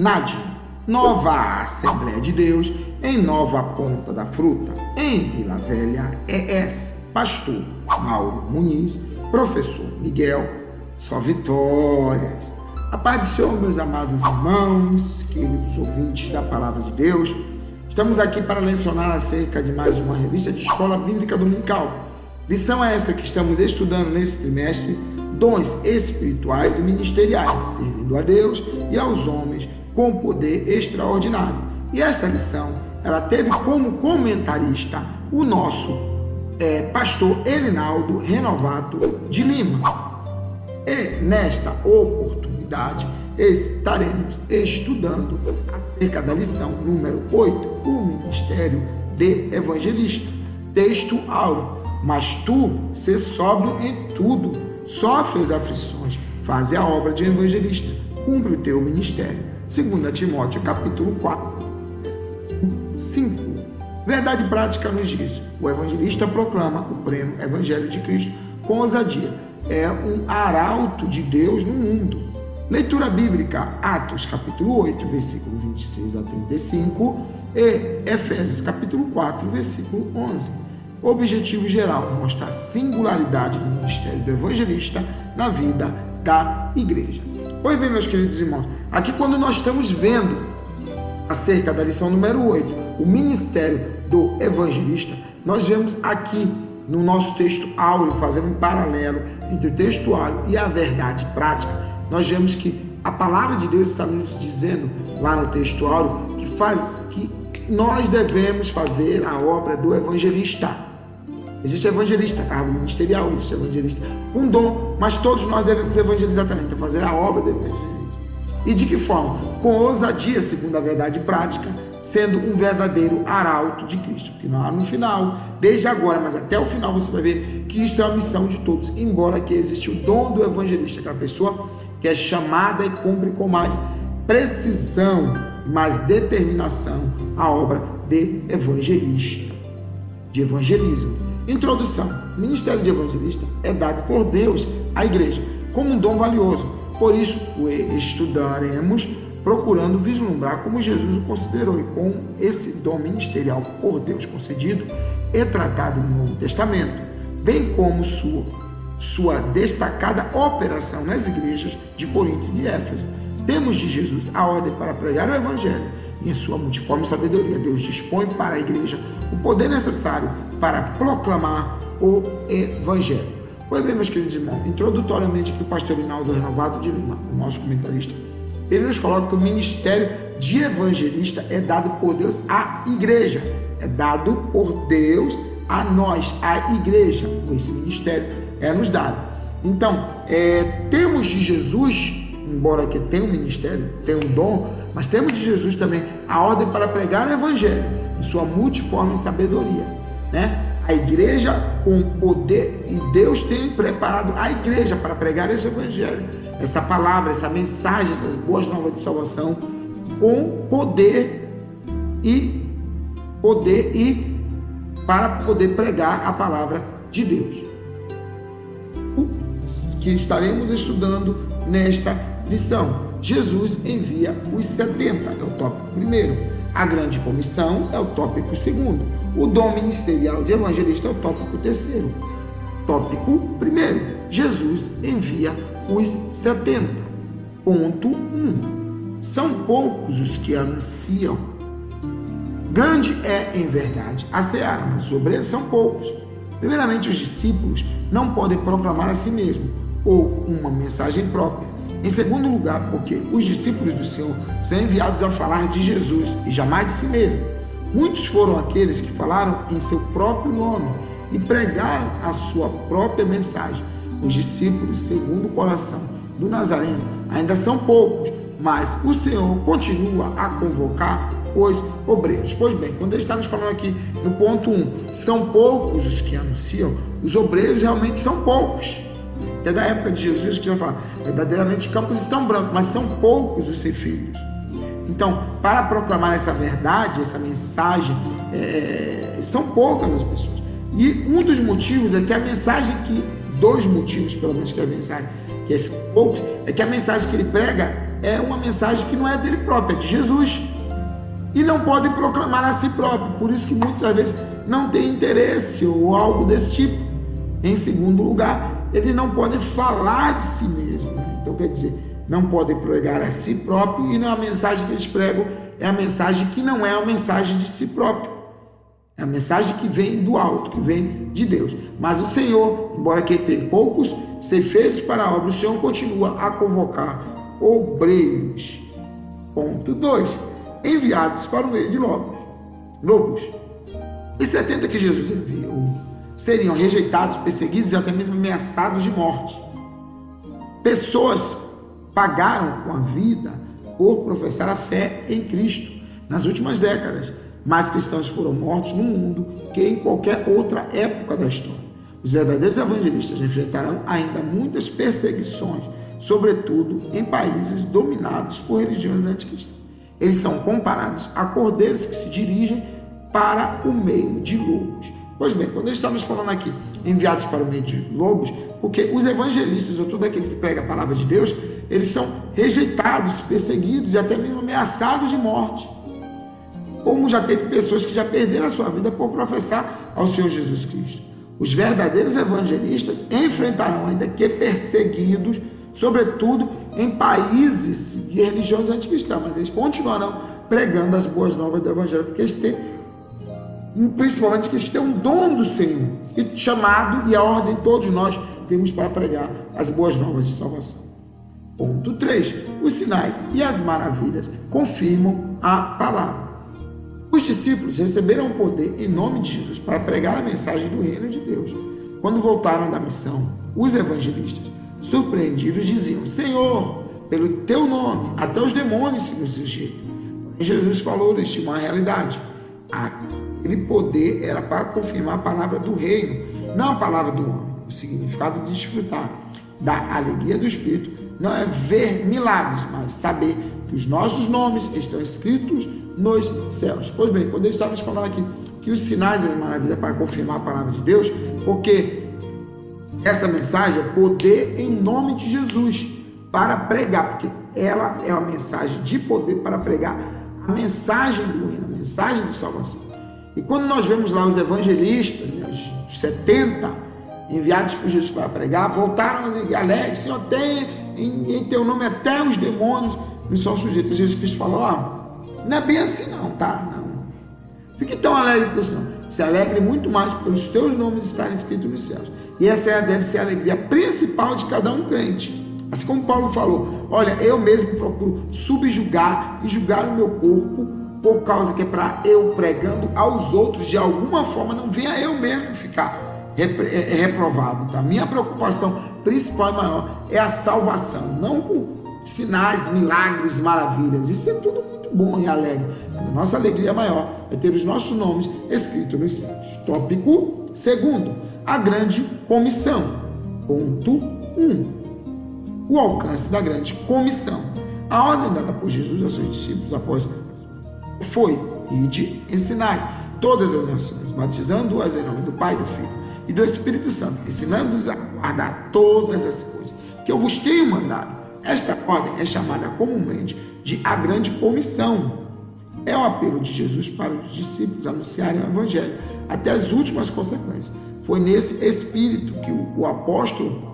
Nadim, Nova Assembleia de Deus, em Nova Ponta da Fruta, em Vila Velha, ES, Pastor Mauro Muniz, Professor Miguel, só vitórias. A paz do Senhor, meus amados irmãos, queridos ouvintes da Palavra de Deus. Estamos aqui para lecionar acerca de mais uma revista de Escola Bíblica Dominical. Lição é essa que estamos estudando nesse trimestre: dons espirituais e ministeriais, servindo a Deus e aos homens com poder extraordinário. E essa lição, ela teve como comentarista o nosso pastor Elinaldo Renovato de Lima. E nesta oportunidade estaremos estudando acerca da lição número 8, o ministério de evangelista. Texto áureo: mas tu, se sóbrio em tudo, sofres aflições, faze a obra de evangelista, cumpre o teu ministério. 2 Timóteo, capítulo 4, versículo 5. Verdade prática nos diz: o evangelista proclama o pleno evangelho de Cristo com ousadia. É um arauto de Deus no mundo. Leitura bíblica: Atos, capítulo 8, versículo 26 a 35 e Efésios, capítulo 4, versículo 11. Objetivo geral: mostra a singularidade do ministério do evangelista na vida da igreja. Pois bem, meus queridos irmãos, aqui quando nós estamos vendo acerca da lição número 8, o ministério do evangelista, nós vemos aqui no nosso texto áureo, fazendo um paralelo entre o texto áureo e a verdade prática. Nós vemos que a palavra de Deus está nos dizendo lá no texto áureo que nós devemos fazer a obra do evangelista. Existe evangelista, cargo ministerial, existe evangelista com dom, mas todos nós devemos evangelizar também, então fazer a obra do evangelista. E de que forma? Com ousadia, segundo a verdade prática, sendo um verdadeiro arauto de Cristo. Porque lá no final, desde agora, mas até o final, você vai ver que isso é a missão de todos, embora que existe o dom do evangelista, aquela pessoa que é chamada e cumpre com mais precisão, mais determinação a obra de evangelista, de evangelismo. Introdução: o ministério de evangelista é dado por Deus à igreja como um dom valioso. Por isso, o estudaremos procurando vislumbrar como Jesus o considerou, e com esse dom ministerial por Deus concedido e tratado no Novo Testamento, bem como sua destacada operação nas igrejas de Corinto e de Éfeso. Temos de Jesus a ordem para pregar o evangelho, e em sua multiforme sabedoria Deus dispõe para a igreja o poder necessário para proclamar o evangelho. Pois bem, meus queridos irmãos, introdutoriamente aqui o pastor Elinaldo Renovato de Lima, o nosso comentarista, ele nos coloca que o ministério de evangelista é dado por Deus à igreja, é dado por Deus a nós, a igreja. Esse ministério é nos dado. Então, temos de Jesus, embora que tenha um ministério, tenha um dom, mas temos de Jesus também a ordem para pregar o evangelho em sua multiforme sabedoria, né? A igreja com poder, e Deus tem preparado a igreja para pregar esse evangelho, essa palavra, essa mensagem, essas boas novas de salvação, com poder e para poder pregar a palavra de Deus, que estaremos estudando nesta lição. Jesus envia os 70, é o tópico primeiro. A grande comissão é o tópico segundo. O dom ministerial de evangelista é o tópico terceiro. Tópico primeiro: Jesus envia os 70. Ponto 1. São poucos os que anunciam. Grande é, em verdade, a seara, mas os obreiros são poucos. Primeiramente, os discípulos não podem proclamar a si mesmos ou uma mensagem própria. Em segundo lugar, porque os discípulos do Senhor são enviados a falar de Jesus e jamais de si mesmo. Muitos foram aqueles que falaram em seu próprio nome e pregaram a sua própria mensagem. Os discípulos, segundo o coração do Nazareno, ainda são poucos, mas o Senhor continua a convocar os obreiros. Pois bem, quando ele está nos falando aqui no ponto 1, são poucos os que anunciam, os obreiros realmente são poucos. É da época de Jesus que vai falar, verdadeiramente os campos estão brancos, mas são poucos os ceifeiros. Então, para proclamar essa verdade, essa mensagem, são poucas as pessoas. E um dos motivos é que a mensagem dois motivos pelo menos que a mensagem, que é poucos, é que a mensagem que ele prega é uma mensagem que não é dele próprio, é de Jesus. E não podem proclamar a si próprio, por isso que muitas vezes não tem interesse ou algo desse tipo. Em segundo lugar, eles não podem falar de si mesmos. Então, quer dizer, não podem pregar a si próprio, e a mensagem que eles pregam é a mensagem que não é a mensagem de si próprio. É a mensagem que vem do alto, que vem de Deus. Mas o Senhor, embora que tenha poucos ceifeiros para a obra, o Senhor continua a convocar obreiros. Ponto 2. Enviados para o meio de lobos. Os 70 que Jesus enviou seriam rejeitados, perseguidos e até mesmo ameaçados de morte. Pessoas pagaram com a vida por professar a fé em Cristo nas últimas décadas. Mais cristãos foram mortos no mundo que em qualquer outra época da história. Os verdadeiros evangelistas enfrentarão ainda muitas perseguições, sobretudo em países dominados por religiões anticristãs. Eles são comparados a cordeiros que se dirigem para o meio de lobos. Pois bem, quando estamos falando aqui enviados para o meio de lobos, porque os evangelistas, ou todo aquele que prega a palavra de Deus, eles são rejeitados, perseguidos e até mesmo ameaçados de morte. Como já teve pessoas que já perderam a sua vida por professar ao Senhor Jesus Cristo. Os verdadeiros evangelistas enfrentarão ainda que perseguidos, sobretudo em países de religiões anticristãs, mas eles continuarão pregando as boas novas do evangelho, porque eles têm, principalmente que eles têm um dom do Senhor, e chamado e a ordem todos nós temos para pregar as boas novas de salvação. Ponto 3. Os sinais e as maravilhas confirmam a palavra. Os discípulos receberam o poder em nome de Jesus para pregar a mensagem do reino de Deus. Quando voltaram da missão, os evangelistas, surpreendidos, diziam: Senhor, pelo teu nome, até os demônios se nos sujeitam. Jesus falou de uma realidade. Aquele poder era para confirmar a palavra do reino, não a palavra do homem. O significado de desfrutar da alegria do Espírito não é ver milagres, mas saber que os nossos nomes estão escritos nos céus. Pois bem, quando estamos falando aqui que os sinais e as maravilhas para confirmar a palavra de Deus, porque essa mensagem é poder em nome de Jesus para pregar, porque ela é uma mensagem de poder para pregar a mensagem do reino, a mensagem de salvação. E quando nós vemos lá os evangelistas, os 70 enviados por Jesus para pregar, voltaram alegres: Senhor, tem em teu nome até os demônios nos são sujeitos. Jesus Cristo falou: não é bem assim não, tá? Não. Fique tão alegre com isso não. Se alegre muito mais pelos teus nomes estarem escritos nos céus. E essa deve ser a alegria principal de cada um crente. Assim como Paulo falou: olha, eu mesmo procuro subjugar e julgar o meu corpo, por causa que é para eu pregando aos outros, de alguma forma, não venha eu mesmo ficar reprovado. Tá? Minha preocupação principal e maior é a salvação, não com sinais, milagres, maravilhas. Isso é tudo muito bom e alegre, mas a nossa alegria maior é ter os nossos nomes escritos nos céus. Tópico 2: a grande comissão. Ponto 1. O alcance da grande comissão. A ordem dada por Jesus aos seus discípulos após foi: ide, ensinai todas as nações, batizando-as em nome do Pai, do Filho e do Espírito Santo, ensinando-os a guardar todas as coisas que eu vos tenho mandado. Esta ordem é chamada comumente de a grande comissão. É o apelo de Jesus para os discípulos anunciarem o evangelho até as últimas consequências. Foi nesse espírito que o apóstolo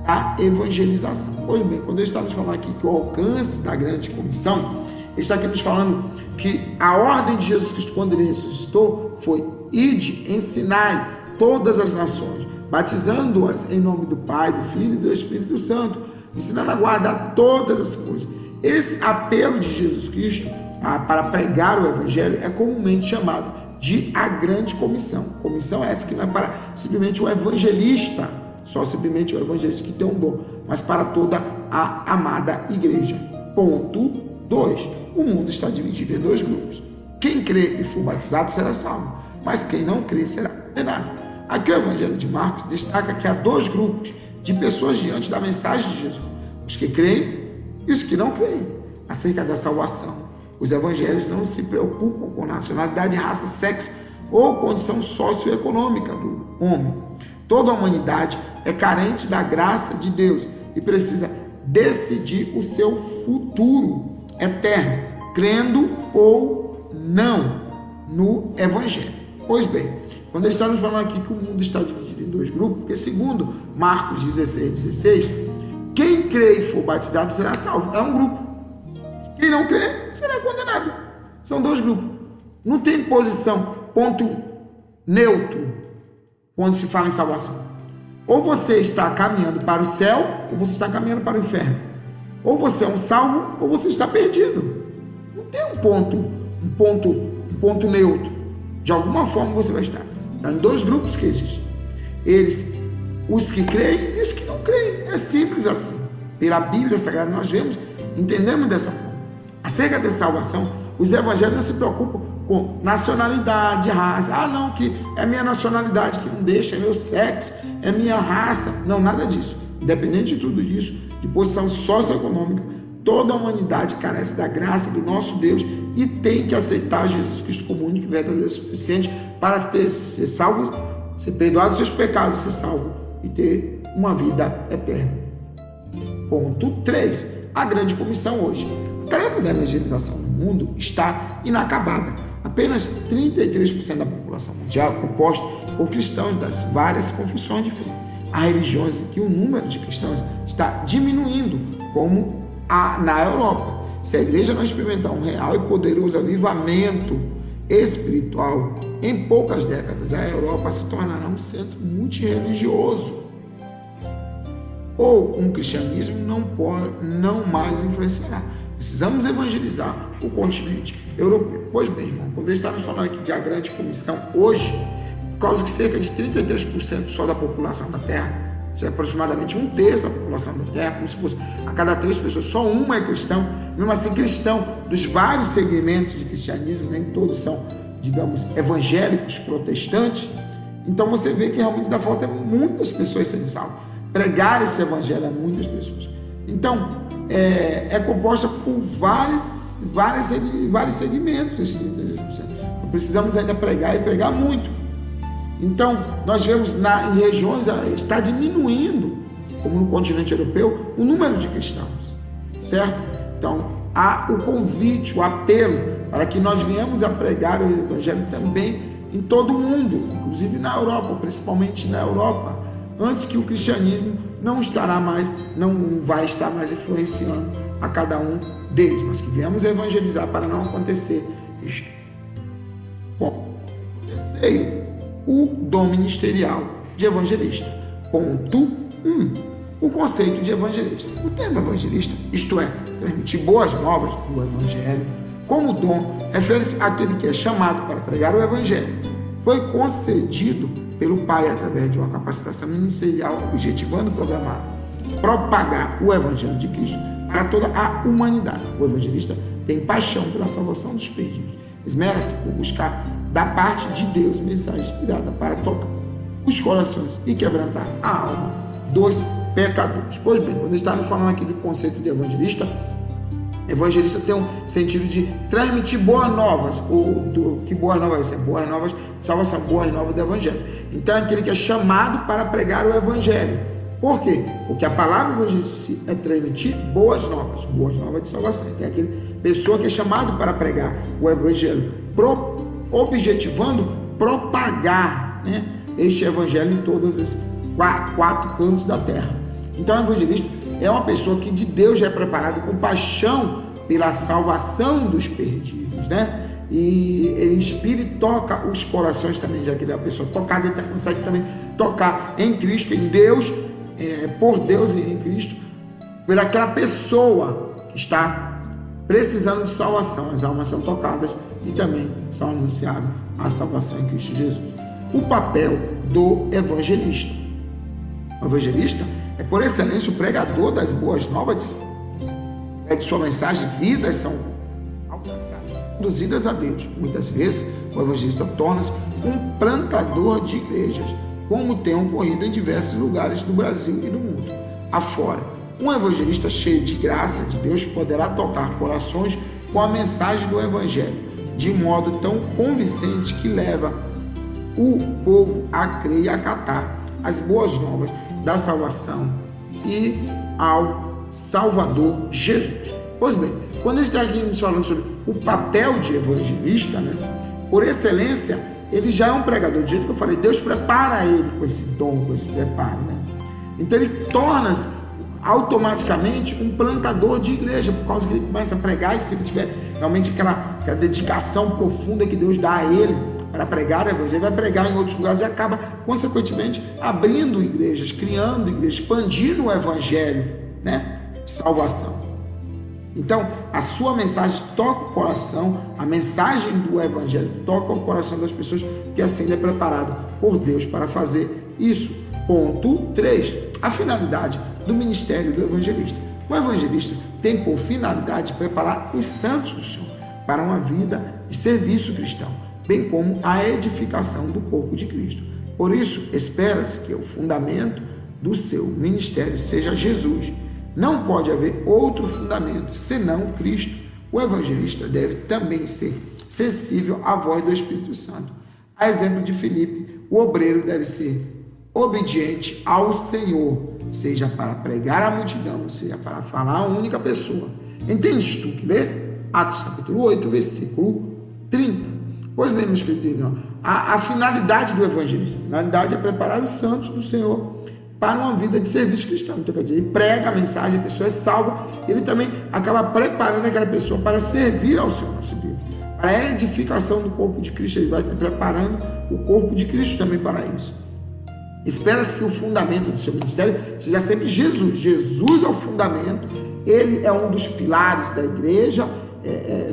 a evangelização. Pois bem, quando estamos falando aqui que o alcance da grande comissão, ele está aqui nos falando que a ordem de Jesus Cristo, quando ele ressuscitou, foi: ide, ensinai todas as nações, batizando-as em nome do Pai, do Filho e do Espírito Santo, ensinando a guardar todas as coisas. Esse apelo de Jesus Cristo para pregar o evangelho é comumente chamado de a grande comissão. Comissão essa que não é para simplesmente o evangelista, só simplesmente o evangelista que tem um dom, mas para toda a amada igreja. Ponto 2. O mundo está dividido em 2 grupos. Quem crê e for batizado será salvo, mas quem não crê será condenado. Aqui o Evangelho de Marcos destaca que há 2 grupos de pessoas diante da mensagem de Jesus: os que creem e os que não creem acerca da salvação. Os evangelhos não se preocupam com nacionalidade, raça, sexo ou condição socioeconômica do homem. Toda a humanidade é carente da graça de Deus e precisa decidir o seu futuro eterno, crendo ou não no Evangelho. Pois bem, quando ele está nos falando aqui que o mundo está dividido em dois grupos, porque segundo Marcos 16, quem crê e for batizado será salvo. É um grupo. Quem não crê será condenado. São dois grupos. Não tem posição, ponto neutro, quando se fala em salvação. Ou você está caminhando para o céu, ou você está caminhando para o inferno. Ou você é um salvo, ou você está perdido. Não tem um ponto neutro. De alguma forma você vai estar. Está em dois grupos que existem. Eles, os que creem e os que não creem. É simples assim. Pela Bíblia Sagrada nós vemos, entendemos dessa forma. Acerca da salvação, os evangelhos não se preocupam com nacionalidade, raça. Ah, não, que é minha nacionalidade que não deixa, é meu sexo, é minha raça. Não, nada disso. Independente de tudo isso, de posição socioeconômica, toda a humanidade carece da graça do nosso Deus e tem que aceitar Jesus Cristo como único e verdadeiro suficiente para ser salvo, ser perdoado dos seus pecados, ser salvo e ter uma vida eterna. Ponto 3. A grande comissão hoje. A tarefa da evangelização no mundo está inacabada. Apenas 33% da população mundial é composta por cristãos das várias confissões de fé. Há religiões em que o número de cristãos está diminuindo, como na Europa. Se a igreja não experimentar um real e poderoso avivamento espiritual, em poucas décadas a Europa se tornará um centro multirreligioso. Ou um cristianismo não mais influenciará. Precisamos evangelizar o continente europeu. Pois bem, irmão, quando estamos falando aqui de a grande comissão hoje, por causa que cerca de 33% só da população da Terra, isso é aproximadamente 1/3 da população da Terra, como se fosse a cada 3 pessoas, só uma é cristão. Mesmo assim, cristão dos vários segmentos de cristianismo, nem todos são, digamos, evangélicos protestantes. Então você vê que realmente dá falta muitas pessoas serem salvas. Pregar esse evangelho a muitas pessoas. Então, é composta por vários segmentos, esse 33%. Então, precisamos ainda pregar e pregar muito. Então, nós vemos em regiões, está diminuindo, como no continente europeu, o número de cristãos, certo? Então, há o convite, o apelo, para que nós venhamos a pregar o evangelho também em todo o mundo, inclusive na Europa, principalmente na Europa, antes que o cristianismo não vai estar mais influenciando a cada um deles, mas que venhamos a evangelizar para não acontecer isto. Bom, terceiro, o dom ministerial de evangelista. Ponto 1. O conceito de evangelista. O termo evangelista, isto é, transmitir boas novas do evangelho, como dom, refere-se àquele que é chamado para pregar o evangelho. Foi concedido pelo Pai através de uma capacitação ministerial, objetivando propagar o Evangelho de Cristo para toda a humanidade. O evangelista tem paixão pela salvação dos perdidos. Esmera-se por buscar da parte de Deus mensagem inspirada para tocar os corações e quebrantar a alma dos pecadores. Pois bem, quando estamos falando aqui do conceito de evangelista tem um sentido de transmitir boas novas. Que boas novas são? Boas novas de salvação, boas novas do evangelho. Então é aquele que é chamado para pregar o evangelho. Por quê? Porque a palavra evangelista é transmitir boas novas de salvação. Então é aquele pessoa que é chamado para pregar o evangelho, objetivando propagar, né, este evangelho em todos os 4 cantos da terra. Então o evangelista é uma pessoa que de Deus já é preparado com paixão pela salvação dos perdidos, né? E ele inspira e toca os corações também, já que ele é uma pessoa tocada, ele consegue também tocar em Cristo, em Deus, por Deus e em Cristo, por aquela pessoa que está precisando de salvação. As almas são tocadas e também são anunciadas a salvação em Cristo Jesus. O papel do evangelista. O evangelista é, por excelência, o pregador das boas novas. É de sua mensagem, vidas são alcançadas, conduzidas a Deus. Muitas vezes, o evangelista torna-se um plantador de igrejas, como tem ocorrido em diversos lugares do Brasil e do mundo afora. Um evangelista cheio de graça de Deus poderá tocar corações com a mensagem do evangelho, de modo tão convincente que leva o povo a crer e acatar as boas novas da salvação e ao Salvador Jesus. Pois bem, quando a gente está aqui nos falando sobre o papel de evangelista, né, por excelência, ele já é um pregador. Do jeito que eu falei, Deus prepara ele com esse dom, com esse preparo, né? Então ele torna-se automaticamente um plantador de igreja, por causa que ele começa a pregar, e se ele tiver realmente aquela dedicação profunda que Deus dá a ele para pregar o evangelho, vai pregar em outros lugares e acaba, consequentemente, abrindo igrejas, criando igrejas, expandindo o evangelho, né, de salvação. Então, a sua mensagem toca o coração, a mensagem do evangelho toca o coração das pessoas, que assim ele é preparado por Deus para fazer isso. Ponto 3. A finalidade do ministério do evangelista. O evangelista tem por finalidade preparar os santos do Senhor para uma vida de serviço cristão, bem como a edificação do corpo de Cristo. Por isso, espera-se que o fundamento do seu ministério seja Jesus. Não pode haver outro fundamento senão Cristo. O evangelista deve também ser sensível à voz do Espírito Santo. A exemplo de Filipe, o obreiro deve ser obediente ao Senhor, seja para pregar à multidão, seja para falar a uma única pessoa. Entendes tu que lê? Atos capítulo 8, versículo 30. Pois bem, meus queridos, a finalidade do evangelista, a finalidade é preparar os santos do Senhor para uma vida de serviço cristão. Então, quer dizer, ele prega a mensagem, a pessoa é salva, ele também acaba preparando aquela pessoa para servir ao Senhor nosso Deus. Para a edificação do corpo de Cristo, ele vai preparando o corpo de Cristo também para isso. Espera-se que o fundamento do seu ministério seja sempre Jesus. Jesus é o fundamento, ele é um dos pilares da igreja,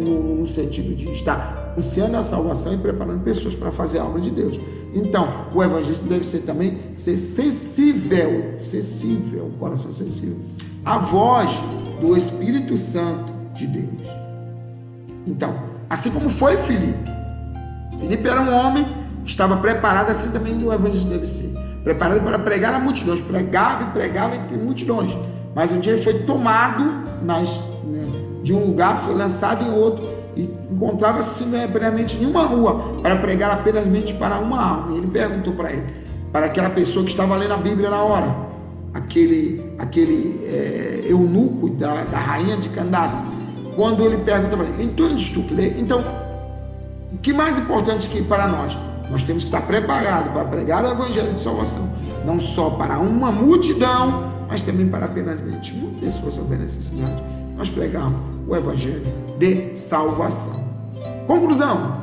no sentido de estar anunciando a salvação e preparando pessoas para fazer a obra de Deus. Então, o evangelista deve ser também sensível, um coração sensível, à voz do Espírito Santo de Deus. Então, assim como foi Filipe era um homem que estava preparado, assim também o evangelista deve ser preparado para pregar a multidões, pregava entre multidões, mas um dia ele foi tomado de um lugar, foi lançado em outro e encontrava-se simultaneamente em uma rua para pregar apenas para uma alma. E ele perguntou para aquela pessoa que estava lendo a Bíblia na hora, aquele eunuco da rainha de Candace, quando ele perguntou para ele, entendes tu que lê? Então, o que mais importante que para nós temos que estar preparados para pregar o evangelho de salvação, não só para uma multidão, mas também para apenas uma pessoa, se houver necessidade, nós pregarmos o evangelho de salvação. Conclusão: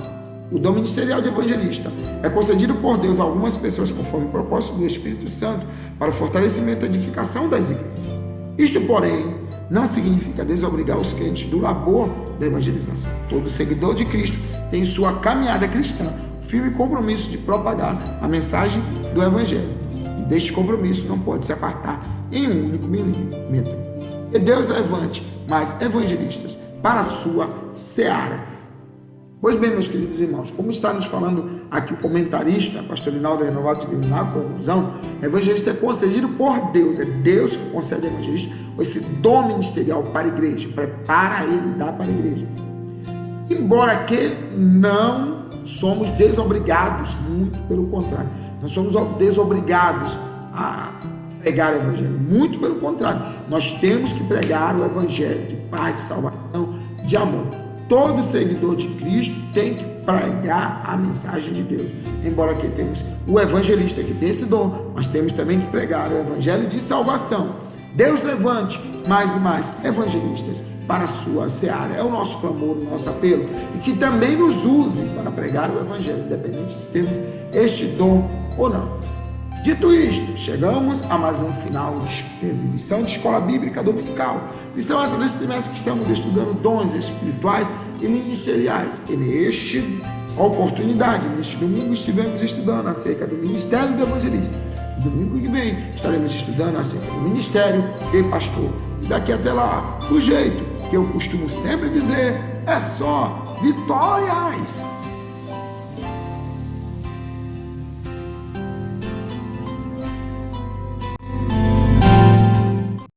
o dom ministerial de evangelista é concedido por Deus a algumas pessoas conforme o propósito do Espírito Santo para o fortalecimento e edificação das igrejas. Isto, porém, não significa desobrigar os crentes do labor da evangelização. Todo seguidor de Cristo tem sua caminhada cristã firme compromisso de propagar a mensagem do evangelho, e deste compromisso não pode se apartar em um único milímetro. Que Deus levante mais evangelistas para a sua seara. Pois bem, meus queridos irmãos, como está nos falando aqui o comentarista, pastor Rinaldo Renovato, na conclusão, evangelista é concedido por Deus, é Deus que concede evangelista esse dom ministerial para a igreja, prepara ele e dá para a igreja. Embora que não somos desobrigados, muito pelo contrário, nós somos desobrigados a pregar o evangelho, muito pelo contrário, nós temos que pregar o evangelho de paz, de salvação, de amor. Todo seguidor de Cristo tem que pregar a mensagem de Deus. Embora aqui temos o evangelista que tem esse dom, mas temos também que pregar o evangelho de salvação. Deus levante mais e mais evangelistas para a sua seara. É o nosso clamor, o nosso apelo. E que também nos use para pregar o evangelho, independente de termos este dom ou não. Dito isto, chegamos a mais um final de lição de Escola Bíblica Dominical. Lição essa nesse trimestre que estamos estudando dons espirituais e ministeriais. E neste oportunidade, neste domingo, estivemos estudando acerca do ministério do evangelista. Domingo que vem estaremos estudando acerca do ministério de pastor. E daqui até lá, do jeito que eu costumo sempre dizer, é só vitórias!